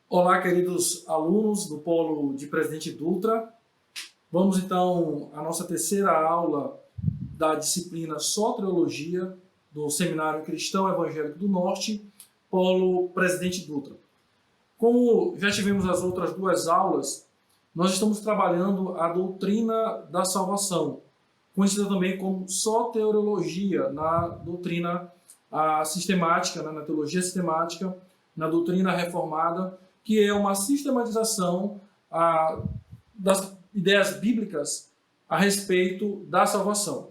Olá, queridos alunos do Polo de Presidente Dutra. Vamos então à nossa terceira aula da disciplina Soteriologia do Seminário Cristão Evangélico do Norte, Polo Presidente Dutra. Como já tivemos as outras duas aulas, nós estamos trabalhando a doutrina da salvação, conhecida também como soteriologia na doutrina sistemática, na teologia sistemática, na doutrina reformada, que é uma sistematização das ideias bíblicas a respeito da salvação.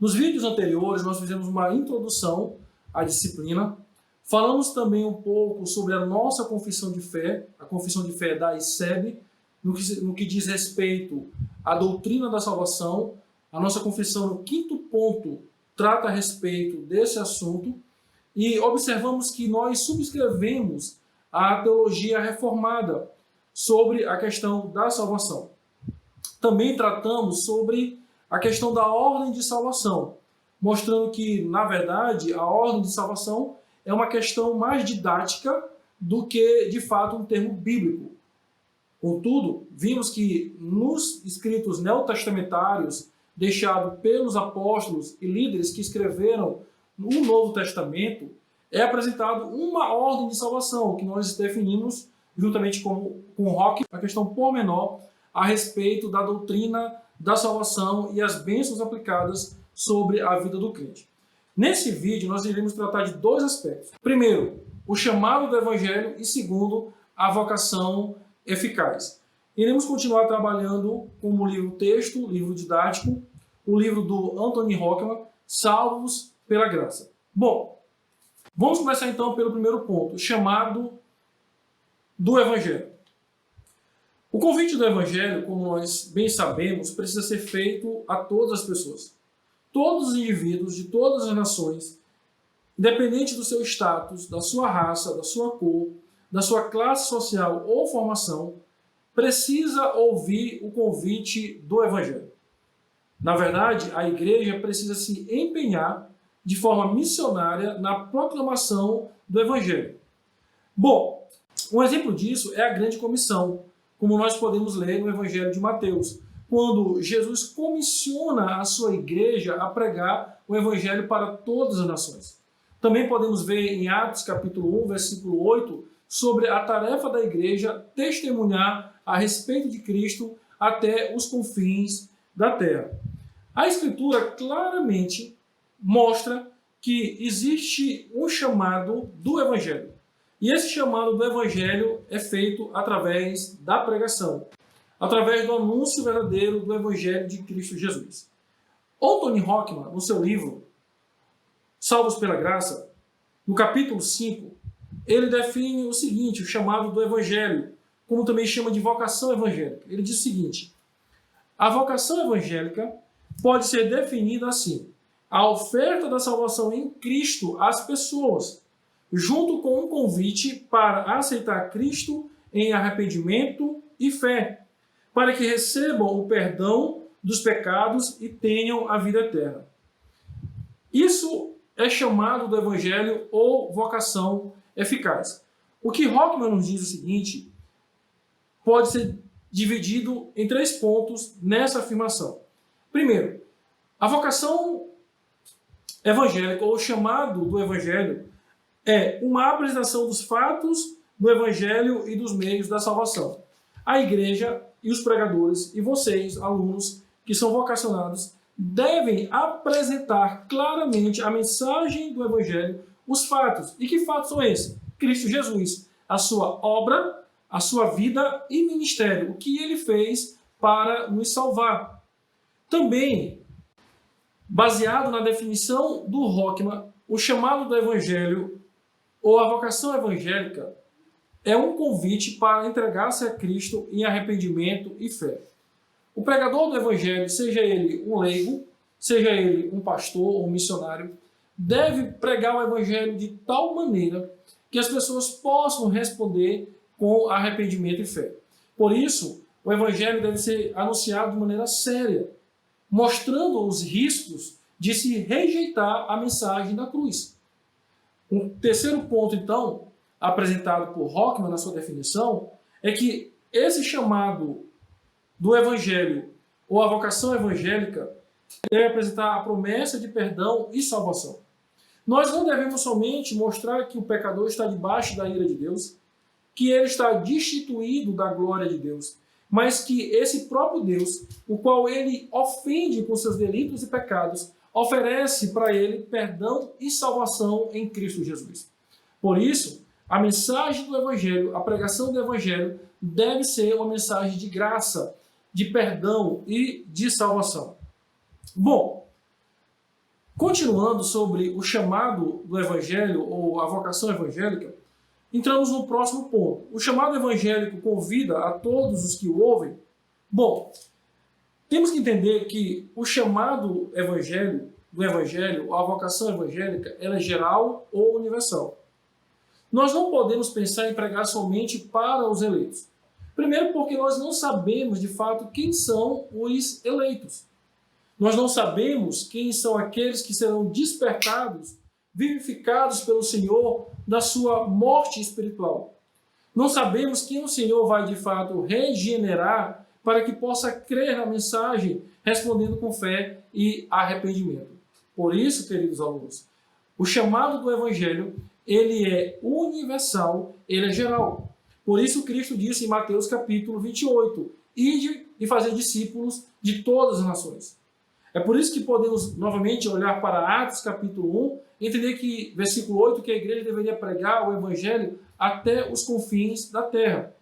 Nos vídeos anteriores, nós fizemos uma introdução à disciplina, falamos também um pouco sobre a nossa confissão de fé, a confissão de fé da ICEB, no que diz respeito à doutrina da salvação. A nossa confissão, no quinto ponto, trata a respeito desse assunto, e observamos que nós subscrevemos a teologia reformada sobre a questão da salvação. Também tratamos sobre a questão da ordem de salvação, mostrando que, na verdade, a ordem de salvação é uma questão mais didática do que, de fato, um termo bíblico. Contudo, vimos que nos escritos neotestamentários deixados pelos apóstolos e líderes que escreveram no Novo Testamento, é apresentado uma ordem de salvação, que nós definimos, juntamente com Roque, a questão pormenor a respeito da doutrina da salvação e as bênçãos aplicadas sobre a vida do crente. Nesse vídeo, nós iremos tratar de dois aspectos. Primeiro, o chamado do Evangelho e, segundo, a vocação eficaz. Iremos continuar trabalhando com o livro-texto, livro didático, o livro do Anthony Hockman, Salvos pela Graça. Bom, vamos começar então pelo primeiro ponto, o chamado do Evangelho. O convite do Evangelho, como nós bem sabemos, precisa ser feito a todas as pessoas. Todos os indivíduos de todas as nações, independente do seu status, da sua raça, da sua cor, da sua classe social ou formação, precisa ouvir o convite do Evangelho. Na verdade, a igreja precisa se empenhar de forma missionária na proclamação do Evangelho. Bom, um exemplo disso é a Grande Comissão, como nós podemos ler no Evangelho de Mateus, quando Jesus comissiona a sua igreja a pregar o Evangelho para todas as nações. Também podemos ver em Atos capítulo 1, versículo 8, sobre a tarefa da igreja testemunhar a respeito de Cristo até os confins da terra. A Escritura claramente mostra que existe um chamado do Evangelho. E esse chamado do Evangelho é feito através da pregação, através do anúncio verdadeiro do Evangelho de Cristo Jesus. Anthony Hockman, no seu livro Salvos pela Graça, no capítulo 5, ele define o seguinte, o chamado do Evangelho, como também chama de vocação evangélica. Ele diz o seguinte: a vocação evangélica pode ser definida assim: a oferta da salvação em Cristo às pessoas, junto com um convite para aceitar Cristo em arrependimento e fé, para que recebam o perdão dos pecados e tenham a vida eterna. Isso é chamado do Evangelho ou vocação eficaz. O que Hockman nos diz é o seguinte: pode ser dividido em 3 pontos nessa afirmação. Primeiro, a vocação evangélica ou chamado do Evangelho é uma apresentação dos fatos do Evangelho e dos meios da salvação. A igreja e os pregadores e vocês, alunos que são vocacionados, devem apresentar claramente a mensagem do Evangelho, os fatos. E que fatos são esses? Cristo Jesus, a sua obra, a sua vida e ministério, o que ele fez para nos salvar. Também, baseado na definição do Hockman, o chamado do Evangelho ou a vocação evangélica é um convite para entregar-se a Cristo em arrependimento e fé. O pregador do Evangelho, seja ele um leigo, seja ele um pastor ou um missionário, deve pregar o Evangelho de tal maneira que as pessoas possam responder com arrependimento e fé. Por isso, o Evangelho deve ser anunciado de maneira séria, mostrando os riscos de se rejeitar a mensagem da cruz. Um terceiro ponto, então, apresentado por Rockman na sua definição, é que esse chamado do Evangelho, ou a vocação evangélica, deve apresentar a promessa de perdão e salvação. Nós não devemos somente mostrar que o pecador está debaixo da ira de Deus, que ele está destituído da glória de Deus, mas que esse próprio Deus, o qual ele ofende com seus delitos e pecados, oferece para ele perdão e salvação em Cristo Jesus. Por isso, a mensagem do Evangelho, a pregação do Evangelho, deve ser uma mensagem de graça, de perdão e de salvação. Bom, continuando sobre o chamado do Evangelho, ou a vocação evangélica, entramos no próximo ponto. O chamado evangélico convida a todos os que o ouvem. Bom, temos que entender que o chamado do Evangelho, a vocação evangélica, ela é geral ou universal. Nós não podemos pensar em pregar somente para os eleitos. Primeiro, porque nós não sabemos de fato quem são os eleitos. Nós não sabemos quem são aqueles que serão despertados, vivificados pelo Senhor da sua morte espiritual. Não sabemos quem o Senhor vai de fato regenerar para que possa crer na mensagem, respondendo com fé e arrependimento. Por isso, queridos alunos, o chamado do Evangelho, ele é universal, ele é geral. Por isso Cristo disse em Mateus capítulo 28, ide e fazer discípulos de todas as nações. É por isso que podemos novamente olhar para Atos capítulo 1 e entender que, versículo 8, que a igreja deveria pregar o Evangelho até os confins da terra.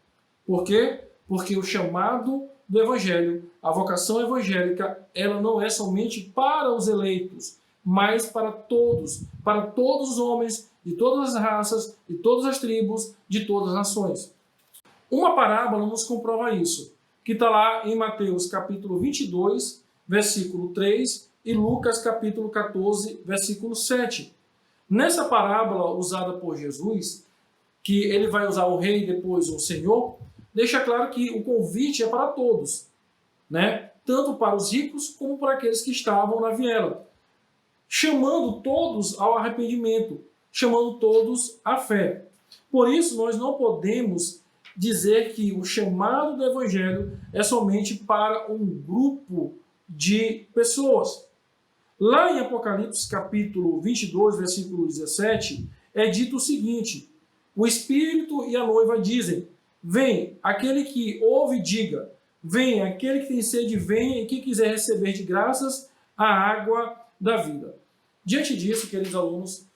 Por quê? Porque o chamado do Evangelho, a vocação evangélica, ela não é somente para os eleitos, mas para todos os homens, de todas as raças, de todas as tribos, de todas as nações. Uma parábola nos comprova isso, que está lá em Mateus capítulo 22, versículo 3, e Lucas capítulo 14, versículo 7. Nessa parábola usada por Jesus, que ele vai usar o rei e depois o senhor, deixa claro que o convite é para todos, né? Tanto para os ricos como para aqueles que estavam na viela, chamando todos ao arrependimento, chamando todos à fé. Por isso, nós não podemos dizer que o chamado do Evangelho é somente para um grupo de pessoas. Lá em Apocalipse capítulo 22, versículo 17, é dito o seguinte: o Espírito e a noiva dizem, vem, aquele que ouve diga, vem, aquele que tem sede venha, e quem quiser receber de graças a água da vida. Diante disso, queridos alunos,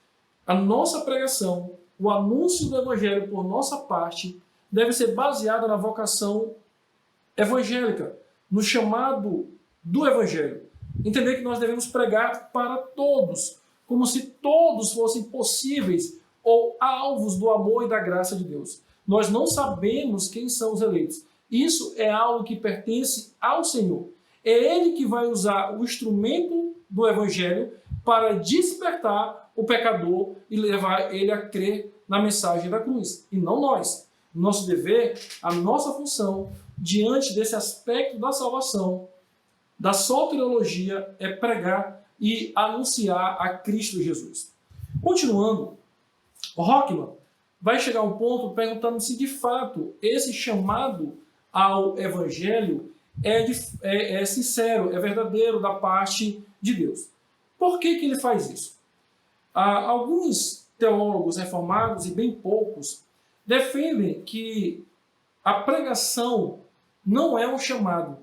a nossa pregação, o anúncio do Evangelho por nossa parte, deve ser baseada na vocação evangélica, no chamado do Evangelho. Entender que nós devemos pregar para todos, como se todos fossem possíveis ou alvos do amor e da graça de Deus. Nós não sabemos quem são os eleitos. Isso é algo que pertence ao Senhor. É Ele que vai usar o instrumento do Evangelho para despertar o pecador e levar ele a crer na mensagem da cruz, e não nós. Nosso dever, a nossa função, diante desse aspecto da salvação, da soteriologia, é pregar e anunciar a Cristo Jesus. Continuando, Rockman vai chegar a um ponto perguntando se de fato esse chamado ao Evangelho é sincero, é verdadeiro da parte de Deus. Por que ele faz isso? Alguns teólogos reformados, e bem poucos, defendem que a pregação não é um chamado,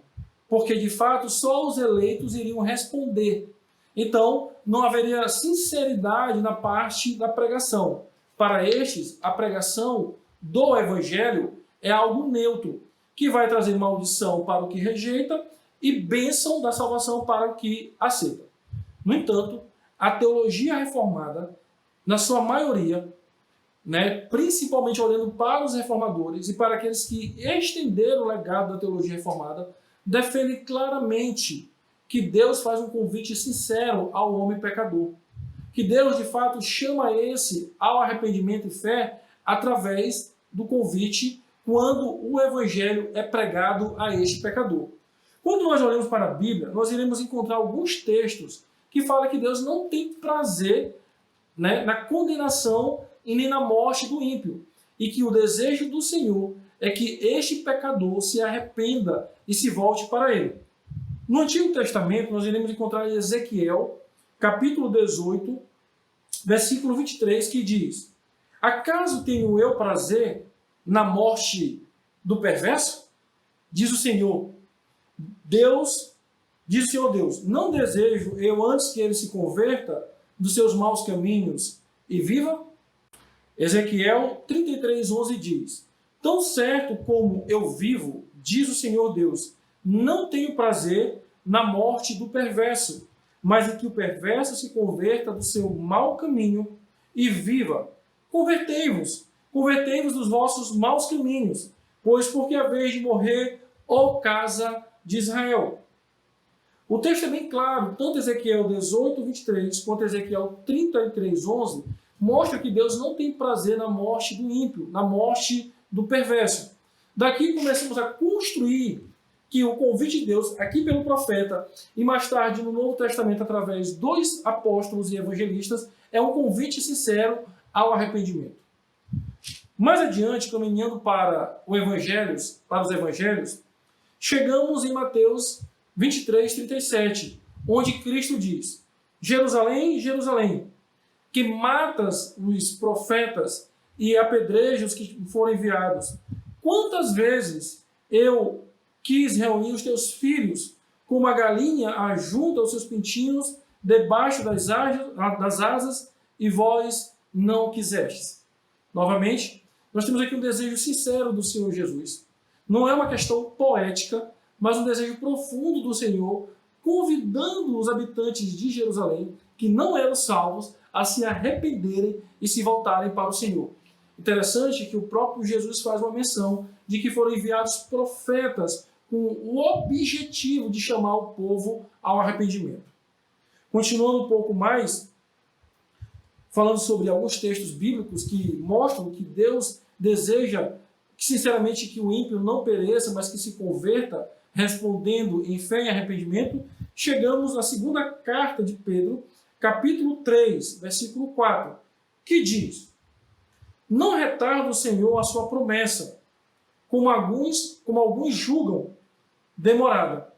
porque de fato só os eleitos iriam responder. Então, não haveria sinceridade na parte da pregação. Para estes, a pregação do Evangelho é algo neutro, que vai trazer maldição para o que rejeita e bênção da salvação para o que aceita. No entanto, a teologia reformada, na sua maioria, principalmente olhando para os reformadores e para aqueles que estenderam o legado da teologia reformada, defende claramente que Deus faz um convite sincero ao homem pecador. Que Deus, de fato, chama esse ao arrependimento e fé através do convite quando o Evangelho é pregado a este pecador. Quando nós olhamos para a Bíblia, nós iremos encontrar alguns textos que falam que Deus não tem prazer na condenação e nem na morte do ímpio. e que o desejo do Senhor é que este pecador se arrependa e se volte para ele. No Antigo Testamento, nós iremos encontrar em Ezequiel, capítulo 18, versículo 23, que diz: acaso tenho eu prazer na morte do perverso? Diz o Senhor Deus, diz o Senhor Deus, não desejo eu antes que ele se converta dos seus maus caminhos e viva? Ezequiel 33:11 diz: tão certo como eu vivo, diz o Senhor Deus, não tenho prazer na morte do perverso, mas em que o perverso se converta do seu mau caminho e viva. Convertei-vos dos vossos maus caminhos, pois porque a vez de morrer, ó casa de Israel. O texto é bem claro, tanto Ezequiel 18:23 quanto Ezequiel 33:11 mostra que Deus não tem prazer na morte do ímpio, na morte do perverso. Daqui começamos a construir que o convite de Deus, aqui pelo profeta, e mais tarde no Novo Testamento, através dos apóstolos e evangelistas, é um convite sincero ao arrependimento. Mais adiante, caminhando para os evangelhos, chegamos em Mateus 23:37, onde Cristo diz: Jerusalém, Jerusalém, que matas os profetas e apedrejas os que foram enviados. Quantas vezes eu quis reunir os teus filhos, como a galinha ajunta os seus pintinhos debaixo das asas, e vós não quisestes. Novamente, nós temos aqui um desejo sincero do Senhor Jesus. Não é uma questão poética, mas um desejo profundo do Senhor, convidando os habitantes de Jerusalém, que não eram salvos, a se arrependerem e se voltarem para o Senhor. Interessante que o próprio Jesus faz uma menção de que foram enviados profetas com o objetivo de chamar o povo ao arrependimento. Continuando um pouco mais, falando sobre alguns textos bíblicos que mostram que Deus deseja, sinceramente, que o ímpio não pereça, mas que se converta, respondendo em fé e arrependimento, chegamos à segunda carta de Pedro, capítulo 3, versículo 4, que diz: não retarda o Senhor a sua promessa, como alguns julgam demorada.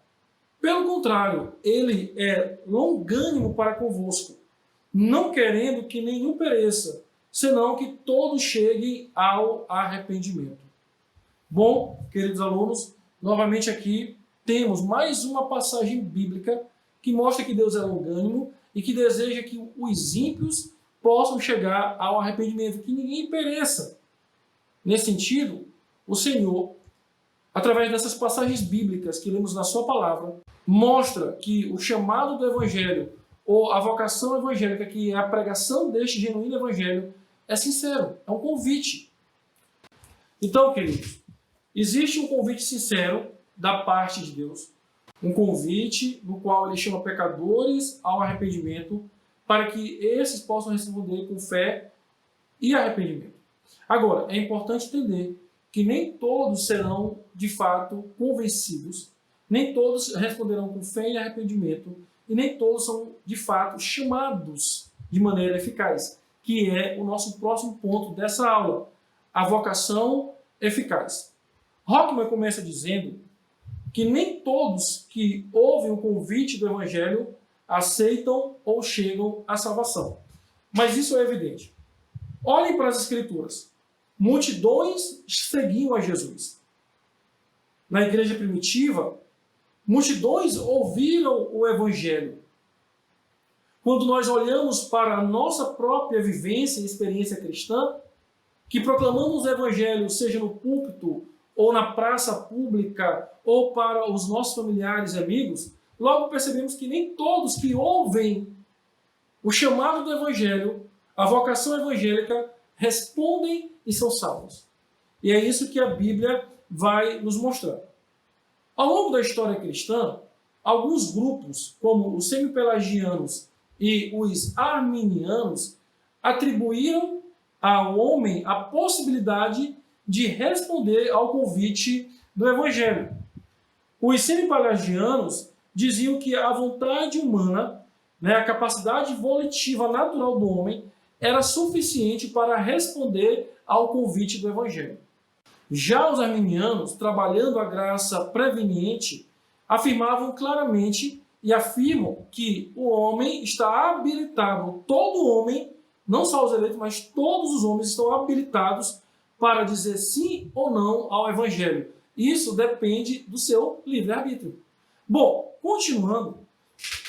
Pelo contrário, ele é longânimo para convosco, não querendo que nenhum pereça, senão que todos cheguem ao arrependimento. Bom, queridos alunos, novamente aqui temos mais uma passagem bíblica que mostra que Deus é longânimo e que deseja que os ímpios possam chegar ao arrependimento, que ninguém pereça. Nesse sentido, o Senhor, através dessas passagens bíblicas que lemos na sua palavra, mostra que o chamado do Evangelho, ou a vocação evangélica, que é a pregação deste genuíno Evangelho, é sincero, é um convite. Então, queridos, existe um convite sincero da parte de Deus, um convite no qual ele chama pecadores ao arrependimento, para que esses possam responder com fé e arrependimento. Agora, é importante entender que nem todos serão, de fato, convencidos, nem todos responderão com fé e arrependimento, e nem todos são, de fato, chamados de maneira eficaz, que é o nosso próximo ponto dessa aula, a vocação eficaz. Rockman começa dizendo que nem todos que ouvem o convite do Evangelho aceitam ou chegam à salvação. Mas isso é evidente. Olhem para as Escrituras. Multidões seguiam a Jesus. Na igreja primitiva, multidões ouviram o Evangelho. Quando nós olhamos para a nossa própria vivência e experiência cristã, que proclamamos o Evangelho, seja no púlpito, ou na praça pública, ou para os nossos familiares e amigos, logo percebemos que nem todos que ouvem o chamado do Evangelho, a vocação evangélica, respondem e são salvos. E é isso que a Bíblia vai nos mostrar. Ao longo da história cristã, alguns grupos, como os semipelagianos e os arminianos, atribuíram ao homem a possibilidade de responder ao convite do Evangelho. Os semipelagianos diziam que a vontade humana, a capacidade volitiva natural do homem, era suficiente para responder ao convite do Evangelho. Já os arminianos, trabalhando a graça preveniente, afirmavam claramente e afirmam que o homem está habilitado, todo homem, não só os eleitos, mas todos os homens estão habilitados para dizer sim ou não ao Evangelho. Isso depende do seu livre-arbítrio. Bom, continuando,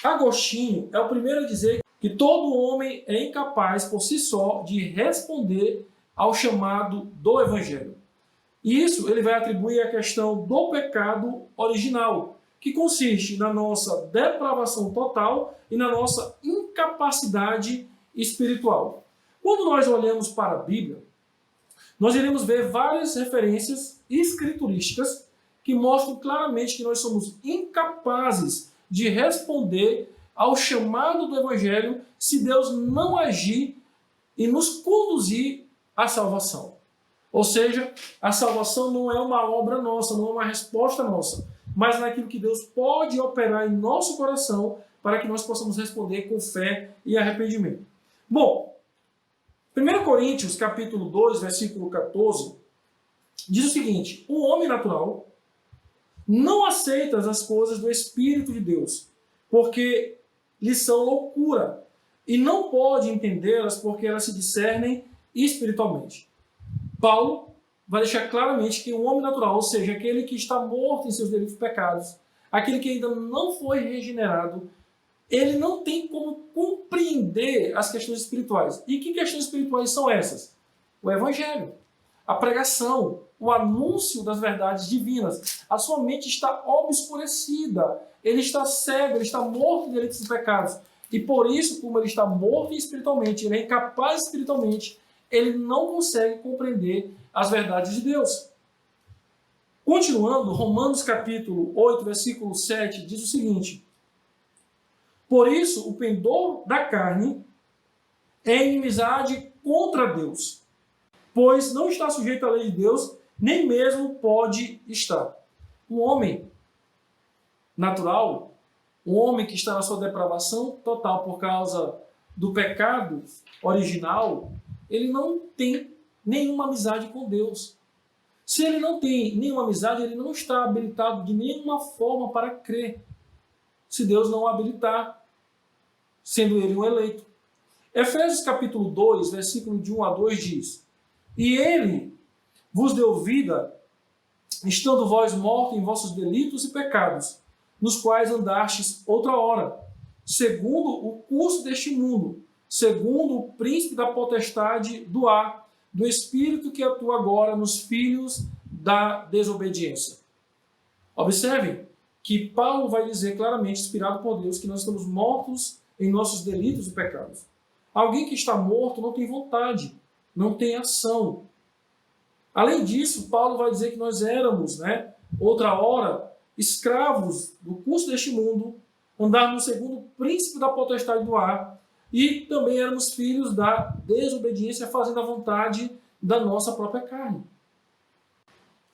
Agostinho é o primeiro a dizer que todo homem é incapaz por si só de responder ao chamado do Evangelho. E isso ele vai atribuir à questão do pecado original, que consiste na nossa depravação total e na nossa incapacidade espiritual. Quando nós olhamos para a Bíblia, nós iremos ver várias referências escriturísticas que mostram claramente que nós somos incapazes de responder ao chamado do Evangelho se Deus não agir e nos conduzir à salvação. Ou seja, a salvação não é uma obra nossa, não é uma resposta nossa, mas naquilo que Deus pode operar em nosso coração para que nós possamos responder com fé e arrependimento. Bom, 1 Coríntios, capítulo 2, versículo 14, diz o seguinte: o homem natural não aceita as coisas do Espírito de Deus, porque lhes são loucura, e não pode entendê-las porque elas se discernem espiritualmente. Paulo vai deixar claramente que o homem natural, ou seja, aquele que está morto em seus delitos e pecados, aquele que ainda não foi regenerado, ele não tem como compreender as questões espirituais. E que questões espirituais são essas? O Evangelho, a pregação, o anúncio das verdades divinas. A sua mente está obscurecida, ele está cego, ele está morto em delitos e pecados. E por isso, como ele está morto espiritualmente, ele é incapaz espiritualmente, ele não consegue compreender as verdades de Deus. Continuando, Romanos capítulo 8, versículo 7, diz o seguinte: por isso, o pendor da carne é inimizade contra Deus, pois não está sujeito à lei de Deus, nem mesmo pode estar. O homem natural, o homem que está na sua depravação total por causa do pecado original, ele não tem nenhuma amizade com Deus. Se ele não tem nenhuma amizade, ele não está habilitado de nenhuma forma para crer, se Deus não o habilitar, sendo ele um eleito. Efésios capítulo 2, versículo de 1 a 2 diz: e ele vos deu vida, estando vós mortos em vossos delitos e pecados, nos quais andastes outra hora, segundo o curso deste mundo, segundo o príncipe da potestade do ar, do espírito que atua agora nos filhos da desobediência. Observem que Paulo vai dizer claramente, inspirado por Deus, que nós estamos mortos em nossos delitos e pecados. Alguém que está morto não tem vontade, não tem ação. Além disso, Paulo vai dizer que nós éramos, outra hora, escravos do curso deste mundo, andávamos segundo o príncipe da potestade do ar, e também éramos filhos da desobediência, fazendo a vontade da nossa própria carne.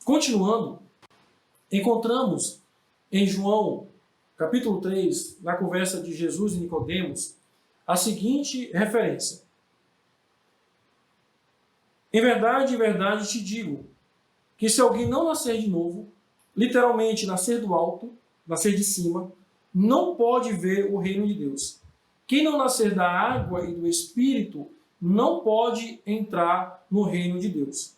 Continuando, encontramos em João, capítulo 3, na conversa de Jesus e Nicodemos, a seguinte referência: em verdade te digo, que se alguém não nascer de novo, literalmente nascer do alto, nascer de cima, não pode ver o reino de Deus. Quem não nascer da água e do Espírito não pode entrar no reino de Deus.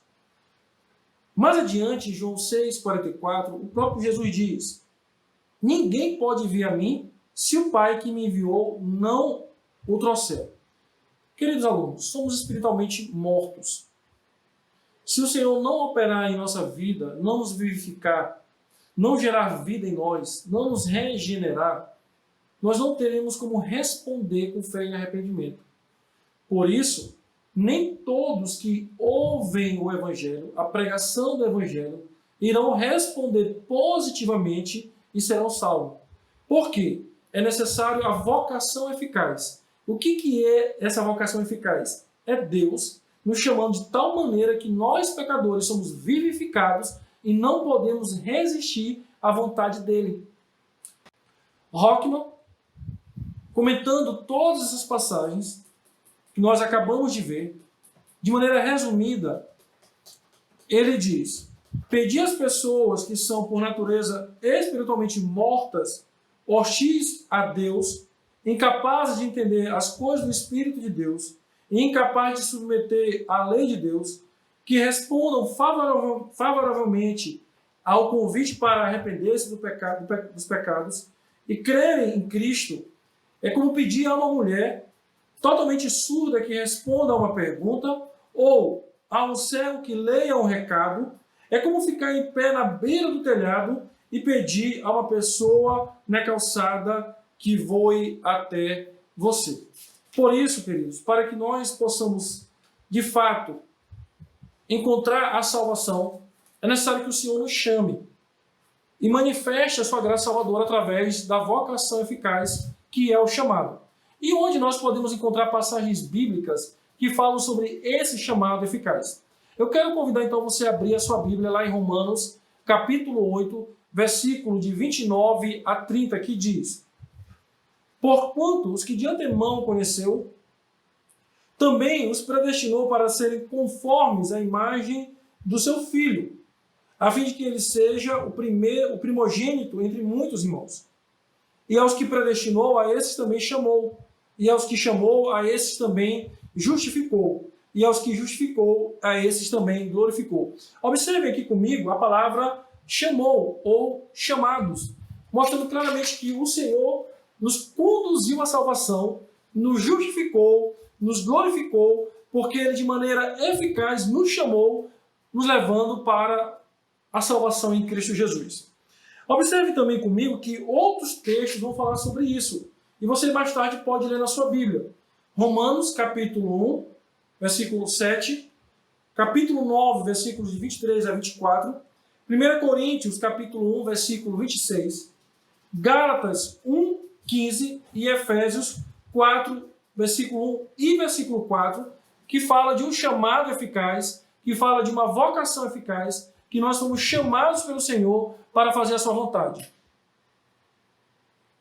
Mais adiante, em João 6,44, o próprio Jesus diz: ninguém pode vir a mim se o Pai que me enviou não o trouxer. Queridos alunos, somos espiritualmente mortos. Se o Senhor não operar em nossa vida, não nos vivificar, não gerar vida em nós, não nos regenerar, nós não teremos como responder com fé e arrependimento. Por isso, nem todos que ouvem o Evangelho, a pregação do Evangelho, irão responder positivamente e serão salvos. Por quê? É necessário a vocação eficaz. O que é essa vocação eficaz? É Deus nos chamando de tal maneira que nós, pecadores, somos vivificados e não podemos resistir à vontade dele. Rockman, comentando todas essas passagens, que nós acabamos de ver, de maneira resumida, ele diz: pedir às pessoas que são, por natureza, espiritualmente mortas, hostis a Deus, incapazes de entender as coisas do Espírito de Deus e incapazes de submeter à lei de Deus, que respondam favoravelmente ao convite para arrepender-se dos pecados e crerem em Cristo, é como pedir a uma mulher totalmente surda que responda a uma pergunta ou a um cego que leia um recado. É como ficar em pé na beira do telhado e pedir a uma pessoa na calçada que voe até você. Por isso, queridos, para que nós possamos, de fato, encontrar a salvação, é necessário que o Senhor nos chame e manifeste a sua graça salvadora através da vocação eficaz que é o chamado. E onde nós podemos encontrar passagens bíblicas que falam sobre esse chamado eficaz? Eu quero convidar então você a abrir a sua Bíblia lá em Romanos, capítulo 8, versículo de 29 a 30, que diz: porquanto os que de antemão conheceu, também os predestinou para serem conformes à imagem do seu Filho, a fim de que ele seja o primogênito entre muitos irmãos. E aos que predestinou, a esses também chamou. E aos que chamou, a esses também justificou. E aos que justificou, a esses também glorificou. Observe aqui comigo a palavra chamou ou chamados, mostrando claramente que o Senhor nos conduziu à salvação, nos justificou, nos glorificou, porque Ele de maneira eficaz nos chamou, nos levando para a salvação em Cristo Jesus. Observe também comigo que outros textos vão falar sobre isso. E você mais tarde pode ler na sua Bíblia. Romanos, capítulo 1, versículo 7. Capítulo 9, versículos de 23 a 24. 1 Coríntios, capítulo 1, versículo 26. Gálatas 1, 15. E Efésios 4, versículo 1 e versículo 4. Que fala de um chamado eficaz, que fala de uma vocação eficaz, que nós somos chamados pelo Senhor para fazer a sua vontade.